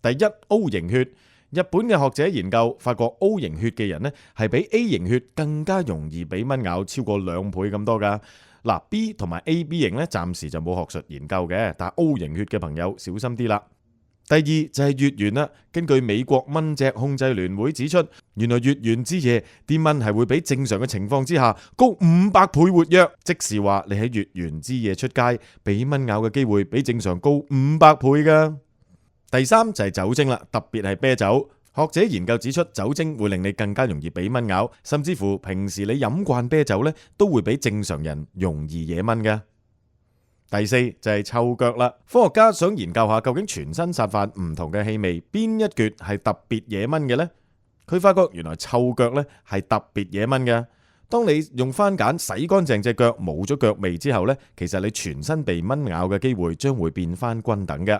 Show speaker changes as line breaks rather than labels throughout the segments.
第一 O 型血，日本嘅學者研究發覺 O 型血嘅人呢係比 A 型血更加容易俾蚊咬，超過2倍咁多噶。嗱 B 同埋 AB 型咧暫時就冇學術研究嘅，但係 O 型血嘅朋友小心啲啦。第二就係月圓啦。根據美國蚊隻控制聯會指出，原來月圓之夜啲蚊係會比正常嘅情況之下高500倍活躍，即是話你喺月圓之夜出街，俾蚊咬嘅機會比正常高500倍噶。第三就係酒精啦，特別係啤酒。學者研究指出，酒精會令你更加容易俾蚊咬，甚至乎平時你飲慣啤酒咧，都會比正常人容易惹蚊嘅。第四就係嗅覺啦，科學家想研究下究竟全身散發唔同嘅氣味，邊一橛係特別惹蚊嘅呢？佢發覺原來嗅腳咧係特別惹蚊嘅。當你用番梘洗乾淨隻腳，冇咗腳味之後咧，其實你全身被蚊咬嘅機會將會變翻均等嘅。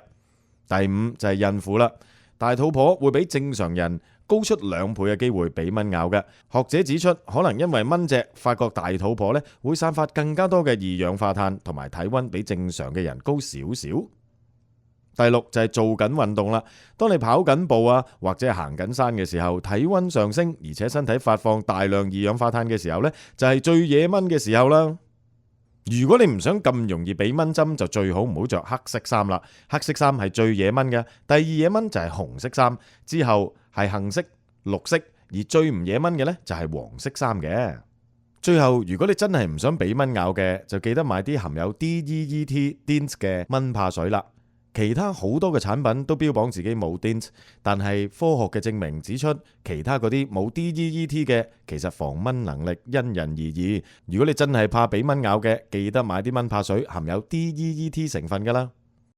第五就係孕婦啦。大肚婆會比正常人高出2倍嘅機會俾蚊咬嘅。學者指出，可能因為蚊隻發覺大肚婆咧會散發更加多嘅二氧化碳，同埋體溫比正常嘅人高少少。第六就係做緊運動啦。當你跑緊步啊，或者係行緊山嘅時候，體溫上升，而且身體發放大量二氧化碳嘅時候呢，就係最惹蚊嘅時候啦。如果你唔想咁容易俾蚊針，就最好唔好着黑色衫啦。黑色衫係最惹蚊嘅，第二惹蚊就係紅色衫，之後係杏色、綠色，而最唔惹蚊嘅呢就係黃色衫嘅。最後，如果你真係唔想俾蚊咬嘅，就記得買啲含有 DEET DEET 嘅蚊怕水啦。其他好多嘅產品都標榜自己冇 DEET，但係科學嘅證明指出，其他嗰啲冇 DEET 嘅，其實防蚊能力因人而異。如果你真係怕俾蚊咬嘅，記得買啲蚊怕水含有 DEET 成分㗎啦。